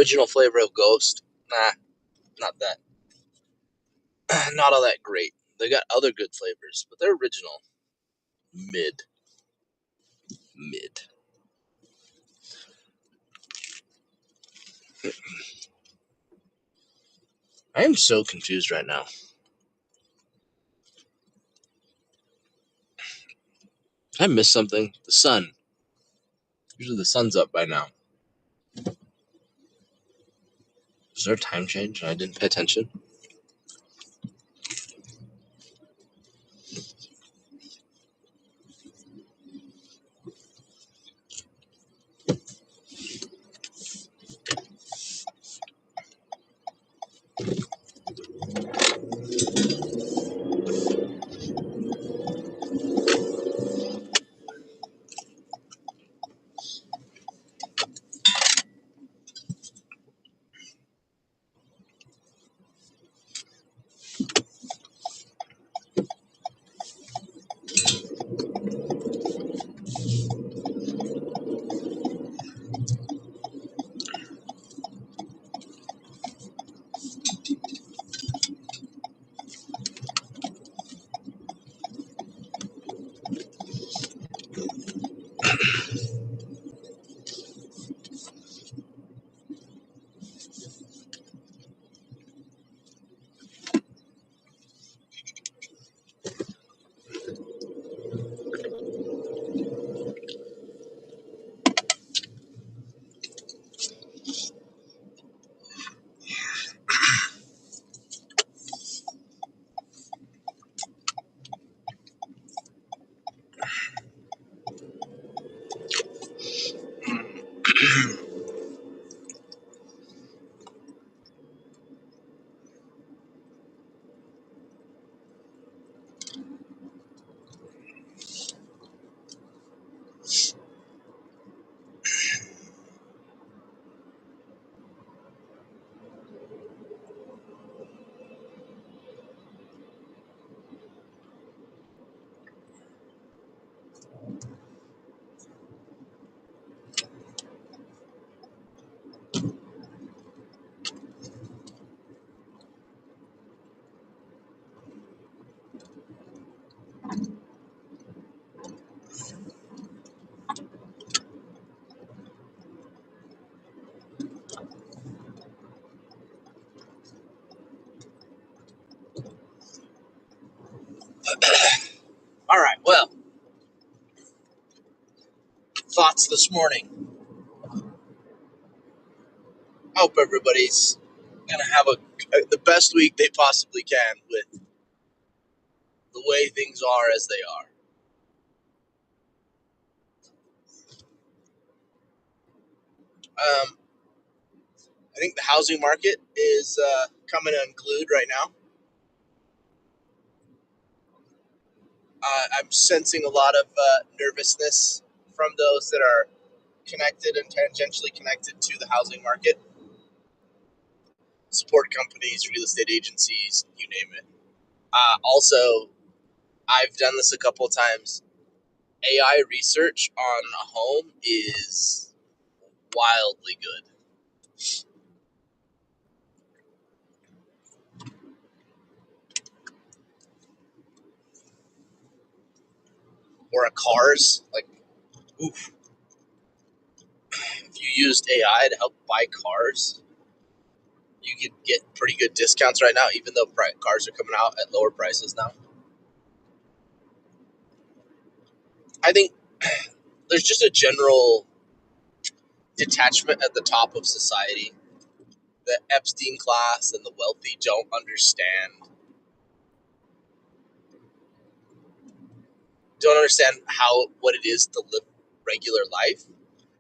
original flavor of Ghost, nah, not that. Not all that great. They got other good flavors, but their original, mid. I am so confused right now. Did I miss something? The sun. Usually the sun's up by now. Is there a time change and I didn't pay attention? All right, well, thoughts this morning. I hope everybody's gonna have the best week they possibly can with the way things are as they are. I think the housing market is coming unglued right now. I'm sensing a lot of nervousness from those that are connected and tangentially connected to the housing market. Support companies, real estate agencies, you name it. Also, I've done this a couple of times. AI research on a home is wildly good. Or a cars, like, oof. If you used AI to help buy cars, you could get pretty good discounts right now, even though cars are coming out at lower prices now. I think there's just a general detachment at the top of society. The Epstein class and the wealthy don't understand what it is to live regular life,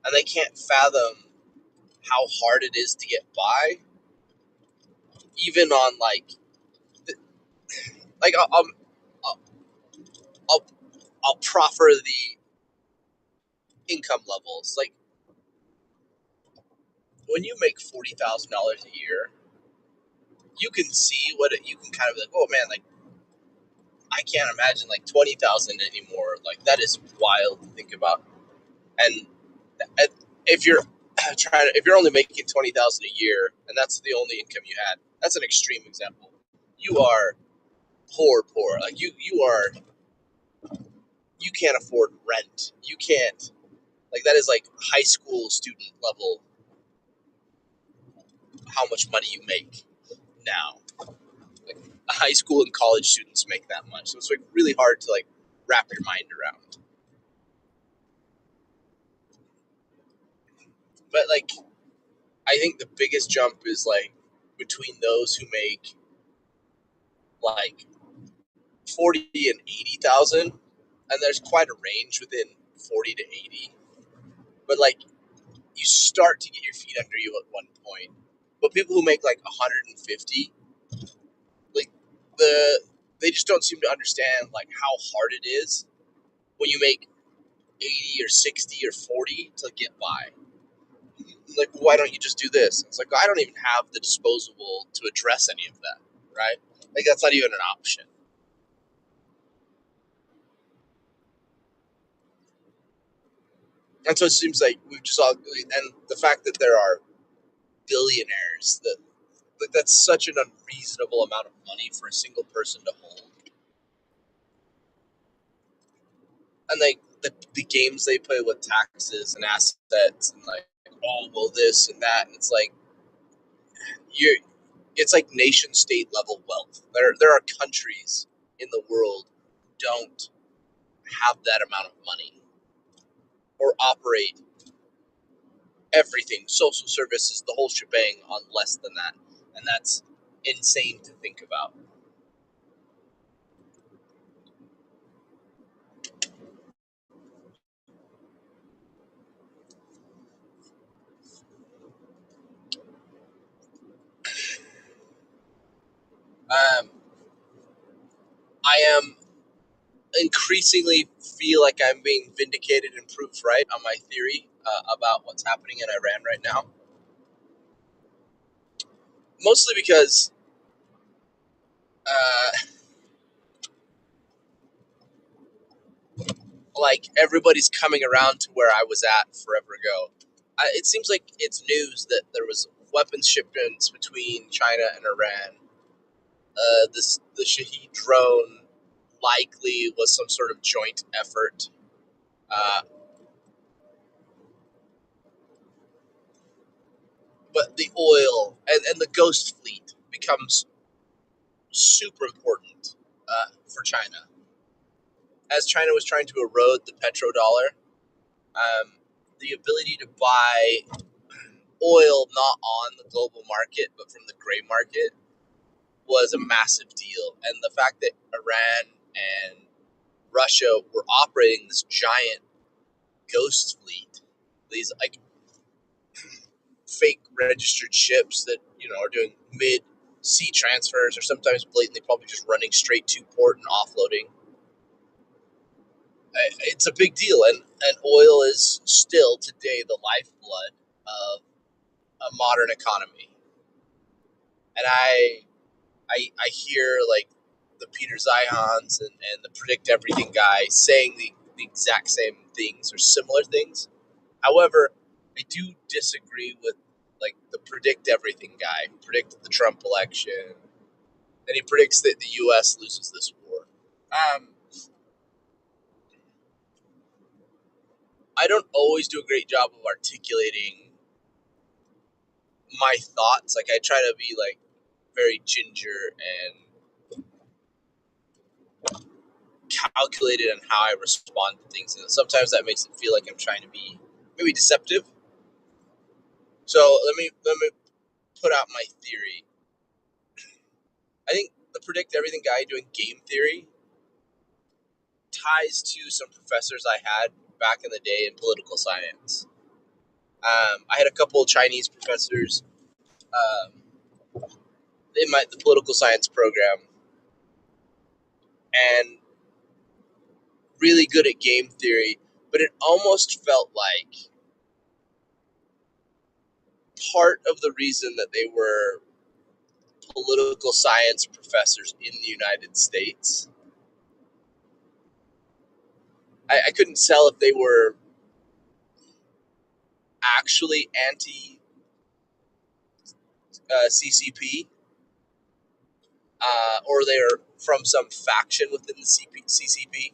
and they can't fathom how hard it is to get by, even on I'll, I'll, I'll proffer the income levels. Like, when you make $40,000 a year, you can see you can kind of be like, oh man, like, I can't imagine like 20,000 anymore. Like, that is wild to think about. And if you're if you're only making 20,000 a year and that's the only income you had, that's an extreme example. You are poor. Like you can't afford rent. You can't, like, that is like high school student level how much money you make now. Like high school and college students make that much. So it's like really hard to like wrap your mind around. But like I think the biggest jump is like between those who make like 40 and 80,000, and there's quite a range within 40 to 80. But like you start to get your feet under you at one point. But people who make like 150, like they just don't seem to understand like how hard it is when you make 80 or 60 or 40 to get by. Like, why don't you just do this? It's like, I don't even have the disposable to address any of that, right? Like, that's not even an option. And so it seems like we've just all, and the fact that there are billionaires, that like that's such an unreasonable amount of money for a single person to hold. And like the games they play with taxes and assets and like, oh well, this and that, and it's like you're it's like nation state level wealth. There are countries in the world who don't have that amount of money or operate everything, social services, the whole shebang, on less than that. And that's insane to think about. Um, I am increasingly feel like I'm being vindicated and proved right on my theory about what's happening in Iran right now. Mostly because, uh, like, everybody's coming around to where I was at forever ago. It seems like it's news that there was weapons shipments between China and Iran. The Shaheed drone likely was some sort of joint effort. Uh, but the oil and the ghost fleet becomes super important for China. As China was trying to erode the petrodollar, the ability to buy oil not on the global market but from the gray market was a massive deal. And the fact that Iran and Russia were operating this giant ghost fleet, these like fake registered ships that are doing mid sea transfers or sometimes blatantly probably just running straight to port and offloading. It's a big deal, and oil is still today the lifeblood of a modern economy. And I hear like the Peter Zihans and the Predict Everything guy saying the exact same things or similar things. However, I do disagree with like the Predict Everything guy who predicted the Trump election, and he predicts that the U.S. loses this war. Um, I don't always do a great job of articulating my thoughts. Like I try to be like very ginger and calculated in how I respond to things, and sometimes that makes it feel like I'm trying to be maybe deceptive. So let me put out my theory. I think the Predict Everything guy doing game theory ties to some professors I had back in the day in political science. I had a couple of Chinese professors um, in the political science program, and really good at game theory. But it almost felt like part of the reason that they were political science professors in the United States. I couldn't tell if they were actually anti CCP, or they're from some faction within the CCP.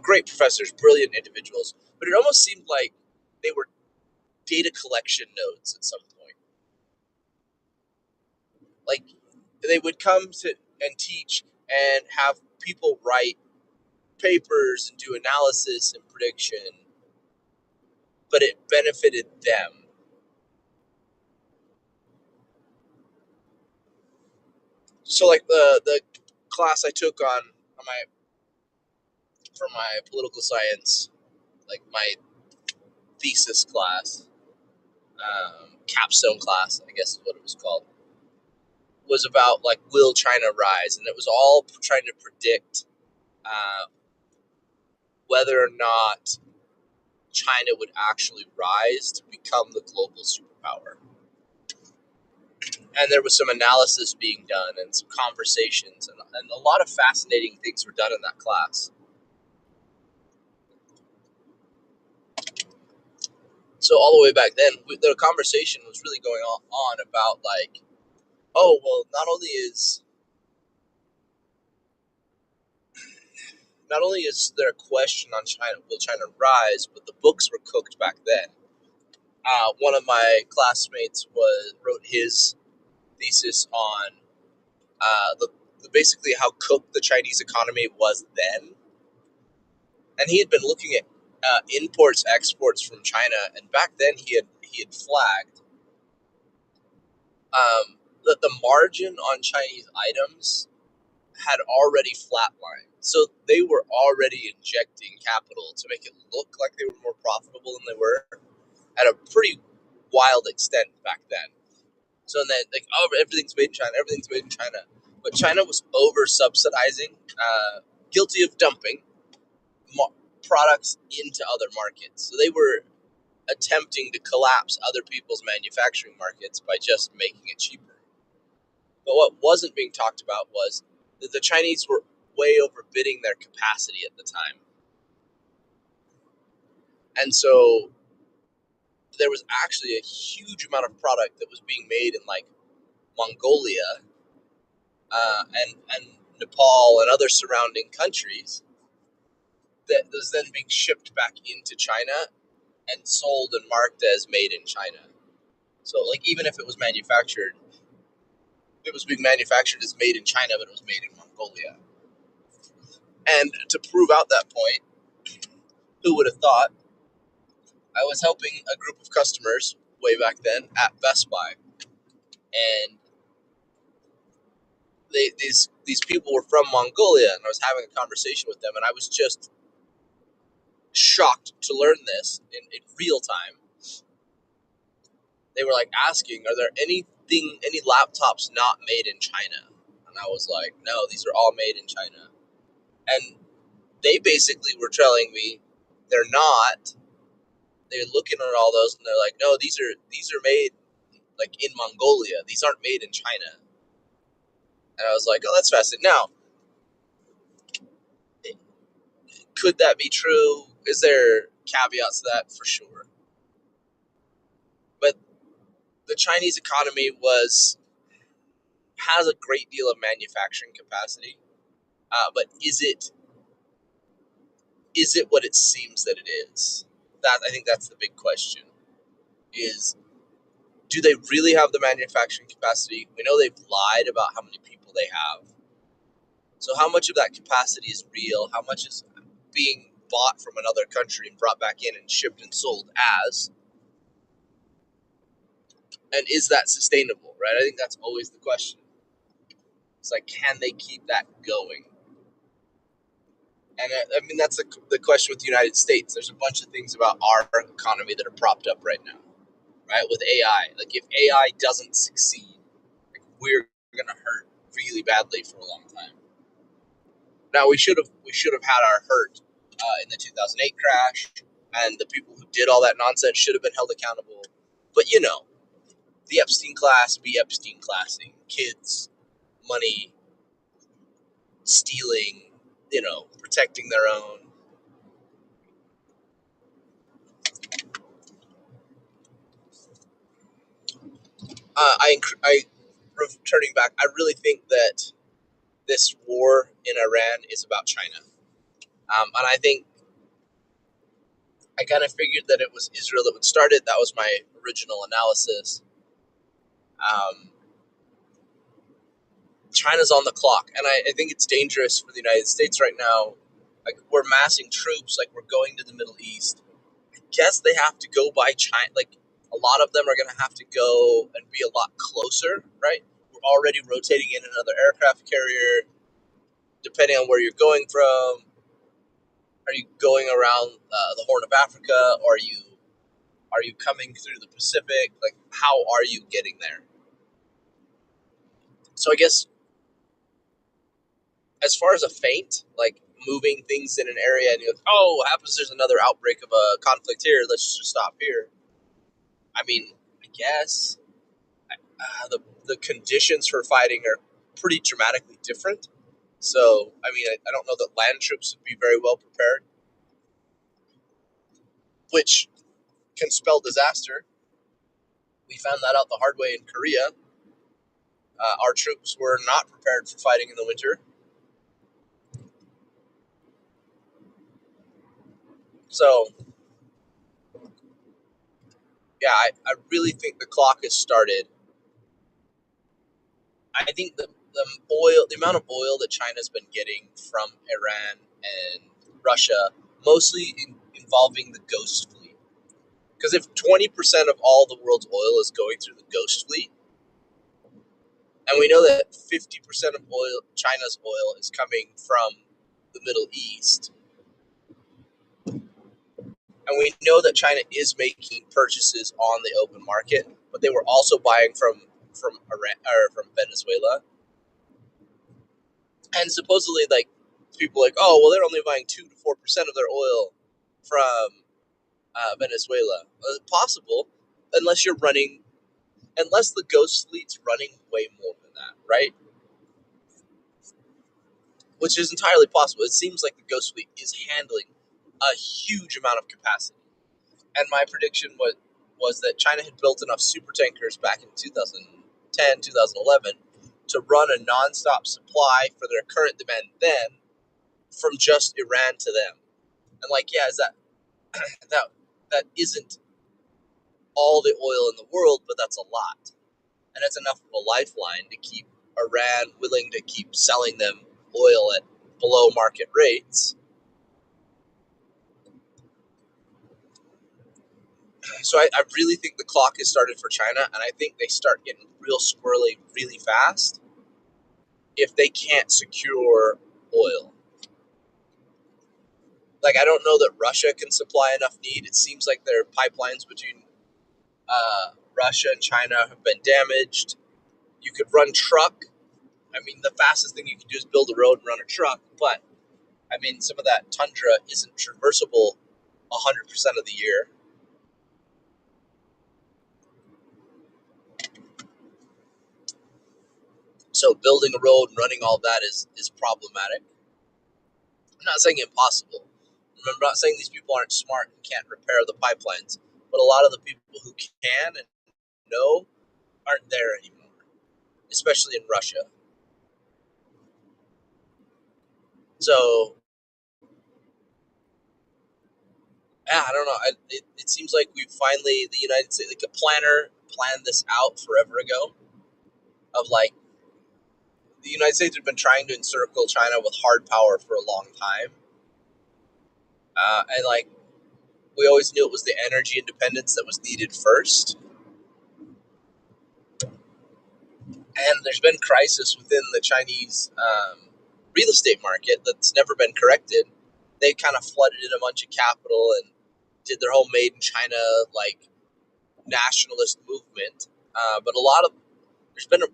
Great professors, brilliant individuals, but it almost seemed like they were data collection nodes at some point. Like they would come to and teach and have people write papers and do analysis and prediction, but it benefited them. So like the class I took on my for my political science, like my thesis class, capstone class, I guess is what it was called, was about like will China rise, and it was all trying to predict uh, whether or not China would actually rise to become the global superpower. And there was some analysis being done and some conversations, and a lot of fascinating things were done in that class. So all the way back then, the conversation was really going on about like, oh well, not only is there a question on China, will China rise, but the books were cooked back then. One of my classmates wrote his thesis on basically how cooked the Chinese economy was then, and he had been looking at imports exports from China, and back then he had flagged that the margin on Chinese items had already flatlined. So they were already injecting capital to make it look like they were more profitable than they were at a pretty wild extent back then. So then, like, oh, everything's made in China, everything's made in China. But China was over subsidizing, guilty of dumping products into other markets. So they were attempting to collapse other people's manufacturing markets by just making it cheaper. But what wasn't being talked about was that the Chinese were way overbidding their capacity at the time. And so there was actually a huge amount of product that was being made in like Mongolia and Nepal and other surrounding countries that was then being shipped back into China and sold and marked as made in China. So like even if it was manufactured, it was being manufactured as made in China, but it was made in Mongolia. And to prove out that point, who would have thought? I was helping a group of customers way back then at Best Buy, and these people were from Mongolia, and I was having a conversation with them, and I was just shocked to learn this in real time. They were like asking, "Are there any laptops not made in China?" And I was like, "No, these are all made in China." And they basically were telling me they're not. They're looking at all those, and they're like, "No, these are made like in Mongolia. These aren't made in China." And I was like, "Oh, that's fascinating." Now, could that be true? Is there caveats to that? For sure. But the Chinese economy has a great deal of manufacturing capacity. But is it what it seems that it is? That I think that's the big question. Is do they really have the manufacturing capacity? We know they've lied about how many people they have. So how much of that capacity is real? How much is being bought from another country and brought back in and shipped and sold as? And is that sustainable, right? I think that's always the question. It's like, can they keep that going? And I mean, that's the question with the United States. There's a bunch of things about our economy that are propped up right now, right? With AI. Like, if AI doesn't succeed, like, we're going to hurt really badly for a long time. Now, we should have had our hurt in the 2008 crash, and the people who did all that nonsense should have been held accountable. But the Epstein class be Epstein classing, kids, money, stealing, protecting their own. I returning back. I really think that this war in Iran is about China, and I think I kind of figured that it was Israel that would start it. That was my original analysis. Um, China's on the clock, and I think it's dangerous for the United States right now. Like we're massing troops, like we're going to the Middle East. I guess they have to go by China. Like a lot of them are going to have to go and be a lot closer, right? We're already rotating in another aircraft carrier. Depending on where you're going from, are you going around the Horn of Africa, or are you coming through the Pacific? Like, how are you getting there? So I guess as far as a feint, like moving things in an area, and you're like, oh, what happens there's another outbreak of a conflict here? Let's just stop here. I mean, I guess the conditions for fighting are pretty dramatically different. So, I mean, I don't know that land troops would be very well prepared, which can spell disaster. We found that out the hard way in Korea. Our troops were not prepared for fighting in the winter. So, yeah, I really think the clock has started. I think the amount of oil that China's been getting from Iran and Russia, mostly involving the Ghost Fleet. Because if 20% of all the world's oil is going through the Ghost Fleet, and we know that 50% of China's oil is coming from the Middle East, and we know that China is making purchases on the open market, but they were also buying from Iran or from Venezuela, and supposedly like people are like, oh well, they're only buying 2 to 4% of their oil from Venezuela. Well, it's possible, unless you're running, unless the Ghost Fleet's running way more than that, right? Which is entirely possible. It seems like the Ghost Fleet is handling a huge amount of capacity. And my prediction was that China had built enough super tankers back in 2010, 2011 to run a nonstop supply for their current demand then from just Iran to them. And like, yeah, is that that isn't all the oil in the world, but that's a lot. And it's enough of a lifeline to keep Iran willing to keep selling them oil at below market rates. So I really think the clock has started for China, and I think they start getting real squirrely really fast if they can't secure oil. Like, I don't know that Russia can supply enough need. It seems like their pipelines between Russia and China have been damaged. You could run truck. I mean, the fastest thing you can do is build a road and run a truck, but I mean, some of that tundra isn't traversable 100% of the year. So building a road and running all that is problematic. I'm not saying impossible. I'm not saying these people aren't smart and can't repair the pipelines, but a lot of the people who can and know aren't there anymore, especially in Russia. So, yeah, I don't know. It seems like we finally, the United States, like a planner planned this out forever ago of like, the United States had been trying to encircle China with hard power for a long time. And like, we always knew it was the energy independence that was needed first. And there's been crisis within the Chinese real estate market that's never been corrected. They kind of flooded in a bunch of capital and did their whole made in China like nationalist movement. But there's been a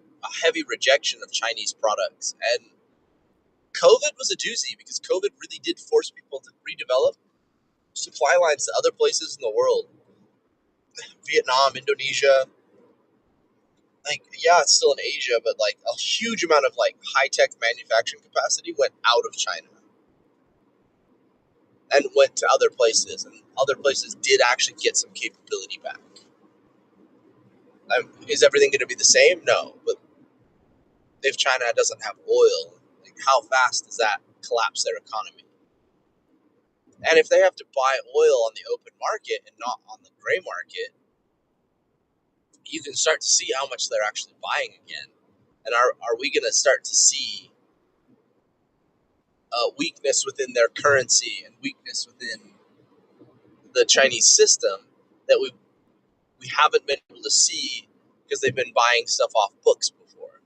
heavy rejection of Chinese products, and COVID was a doozy because COVID really did force people to redevelop supply lines to other places in the world. Vietnam, Indonesia, like, yeah, it's still in Asia, but like a huge amount of like high tech manufacturing capacity went out of China and went to other places, and other places did actually get some capability back. Is everything going to be the same? No, but if China doesn't have oil, like how fast does that collapse their economy? And if they have to buy oil on the open market and not on the gray market, you can start to see how much they're actually buying again. And are we going to start to see weakness within their currency and weakness within the Chinese system that we haven't been able to see because they've been buying stuff off books before?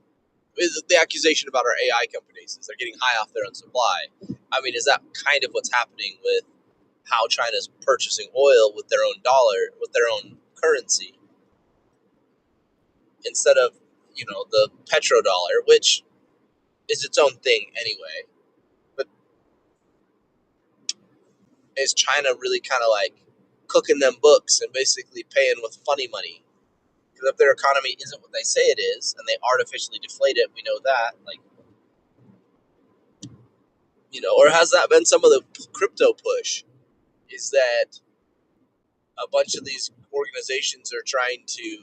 The accusation about our AI companies is they're getting high off their own supply. I mean, is that kind of what's happening with how China's purchasing oil with their own dollar, with their own currency, instead of, the petrodollar, which is its own thing anyway? But is China really kind of like cooking them books and basically paying with funny money? Because if their economy isn't what they say it is, and they artificially deflate it, we know that, like, or has that been some of the crypto push? Is that a bunch of these organizations are trying to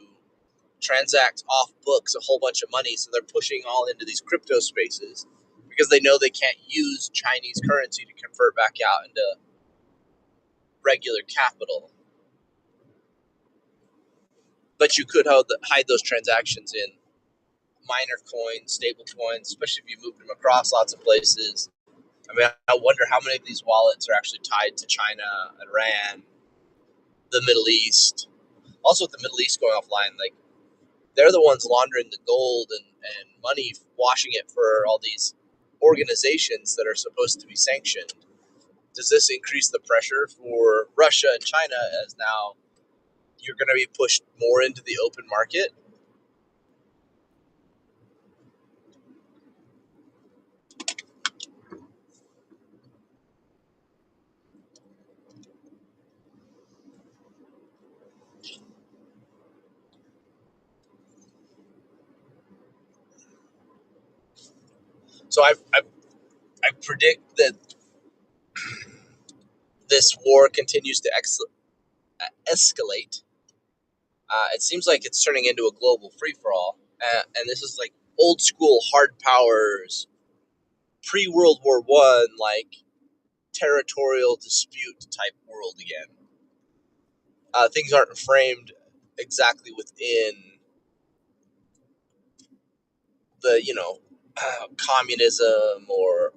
transact off books a whole bunch of money, so they're pushing all into these crypto spaces because they know they can't use Chinese currency to convert back out into regular capital. But you could hide those transactions in minor coins, stable coins, especially if you moved them across lots of places. I mean, I wonder how many of these wallets are actually tied to China, Iran, the Middle East. Also, with the Middle East going offline, like, they're the ones laundering the gold and money, washing it for all these organizations that are supposed to be sanctioned. Does this increase the pressure for Russia and China as now you're going to be pushed more into the open market? So I predict that this war continues to escalate. It seems like it's turning into a global free for all, and this is like old school hard powers, pre World War One, like territorial dispute type world again. Things aren't framed exactly within the communism or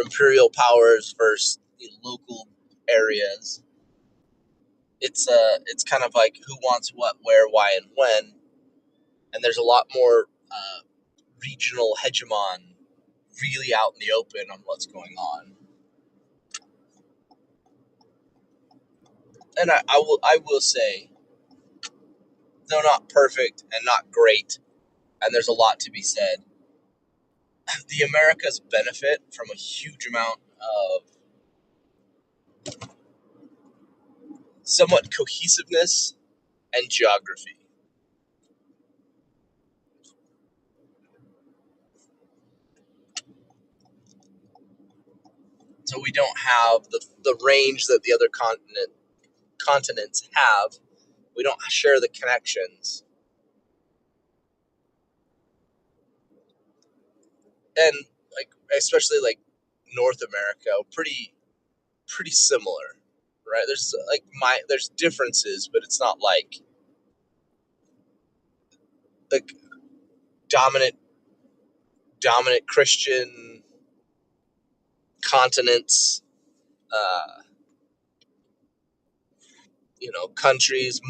imperial powers versus local areas. It's kind of like who wants what, where, why, and when, and there's a lot more regional hegemon really out in the open on what's going on. And I will say, though not perfect and not great, and there's a lot to be said, the Americas benefit from a huge amount of somewhat cohesiveness and geography. So we don't have the range that the other continents have. We don't share the connections, and like especially like North America, pretty similar, right? There's differences, but it's not like dominant Christian continents, uh, countries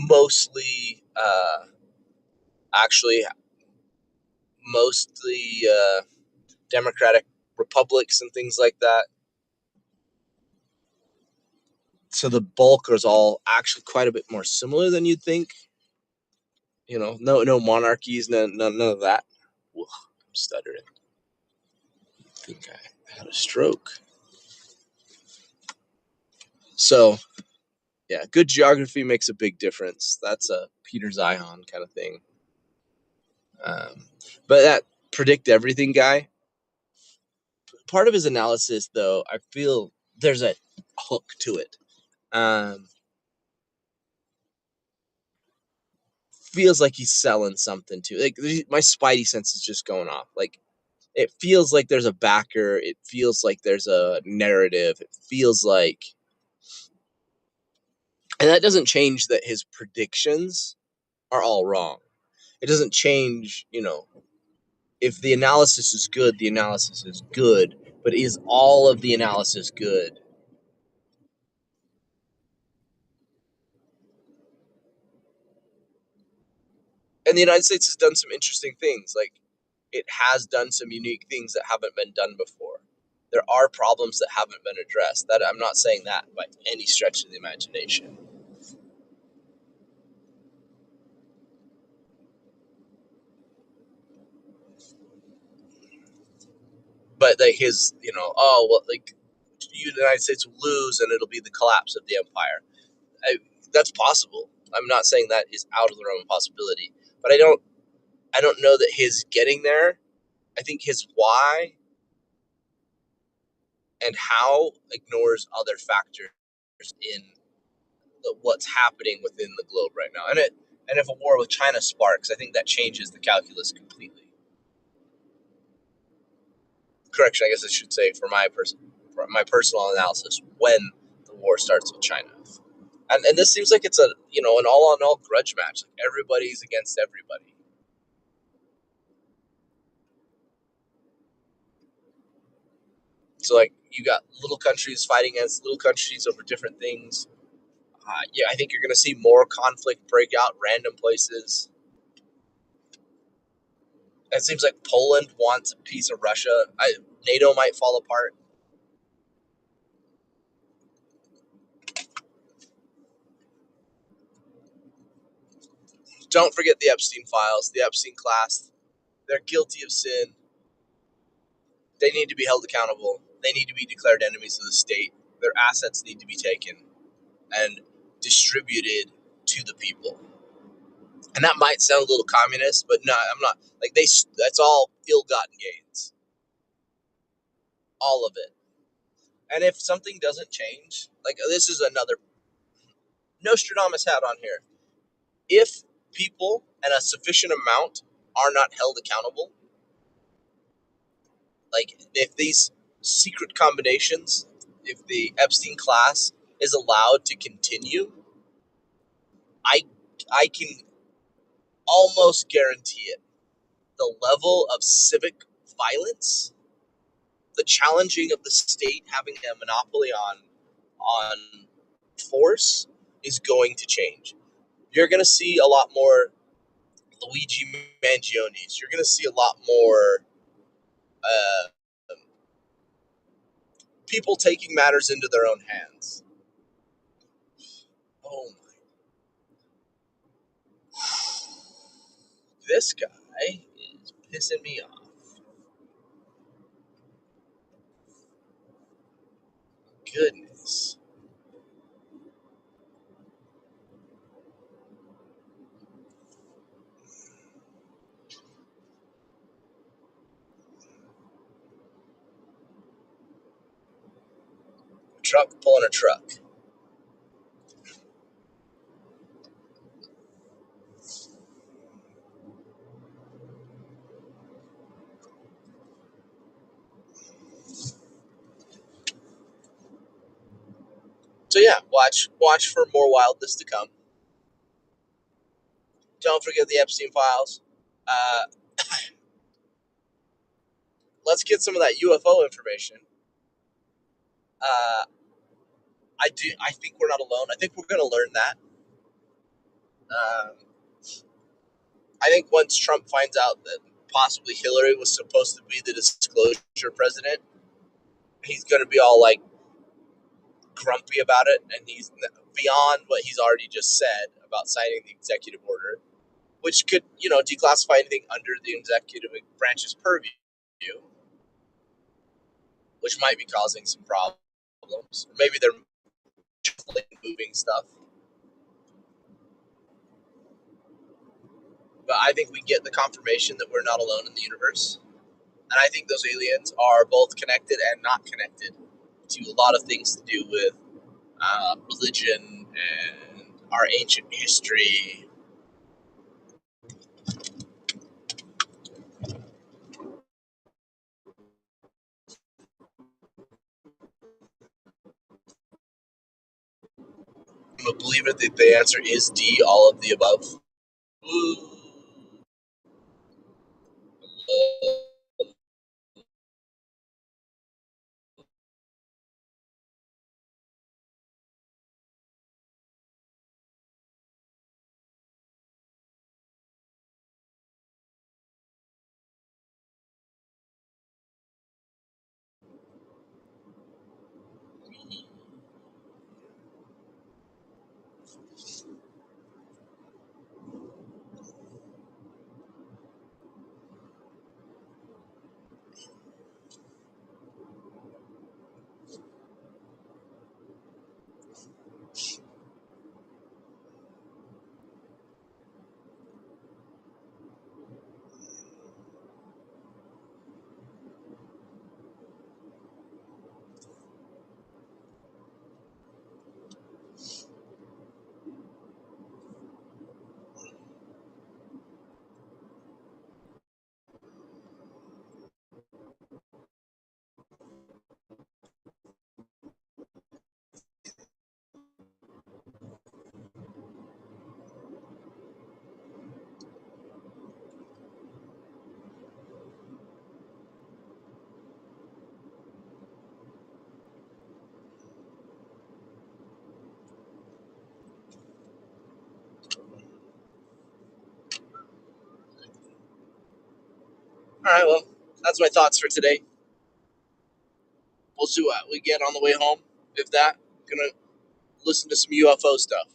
actually mostly democratic republics and things like that. So the bulk is all actually quite a bit more similar than you'd think. No monarchies, none of that. Ugh, I'm stuttering. I think I had a stroke. So yeah, good geography makes a big difference. That's a Peter Zion kind of thing. But that predict everything guy, part of his analysis, though, I feel there's a hook to it. Um, feels like he's selling something to. Like my spidey sense is just going off. Like it feels like there's a backer. It feels like there's a narrative. It feels like, and that doesn't change that his predictions are all wrong. It doesn't change, if the analysis is good, the analysis is good. But is all of the analysis good? And the United States has done some interesting things. Like it has done some unique things that haven't been done before. There are problems that haven't been addressed. That I'm not saying that by any stretch of the imagination. But like his, oh well, like the United States will lose and it'll be the collapse of the empire. That's possible. I'm not saying that is out of the realm of possibility, but I don't know that his getting there. I think his why and how ignores other factors in what's happening within the globe right now. And if a war with China sparks, I think that changes the calculus completely. Correction, I guess I should say for my personal analysis, when the war starts with China. And this seems like it's an all on all grudge match. Like everybody's against everybody. So like you got little countries fighting against little countries over different things. Yeah, I think you're going to see more conflict break out random places. It seems like Poland wants a piece of Russia. NATO might fall apart. Don't forget the Epstein files, the Epstein class. They're guilty of sin. They need to be held accountable. They need to be declared enemies of the state. Their assets need to be taken and distributed to the people. And that might sound a little communist, but no, I'm not. Like that's all ill-gotten gains, all of it. And if something doesn't change, like this is another Nostradamus hat on here. If people and a sufficient amount are not held accountable, like if these secret combinations, if the Epstein class is allowed to continue, I I can almost guarantee it. The level of civic violence, the challenging of the state having a monopoly on force is going to change. You're going to see a lot more Luigi Mangionis. You're going to see a lot more uh, people taking matters into their own hands. Oh my! This guy is pissing me off. Goodness. Truck pulling a truck. So yeah, watch for more wildness to come. Don't forget the Epstein files. Uh, let's get some of that UFO information. Uh, I think we're not alone. I think we're going to learn that. Um, I think once Trump finds out that possibly Hillary was supposed to be the disclosure president, he's going to be all like grumpy about it, and he's beyond what he's already just said about signing the executive order, which could declassify anything under the executive branch's purview, which might be causing some problems. Maybe they're moving stuff. But I think we get the confirmation that we're not alone in the universe. And I think those aliens are both connected and not connected to a lot of things to do with religion and our ancient history. a believer that the answer is D, all of the above. Ooh. All right, well, that's my thoughts for today. We'll see what we get on the way home. If that, gonna listen to some UFO stuff.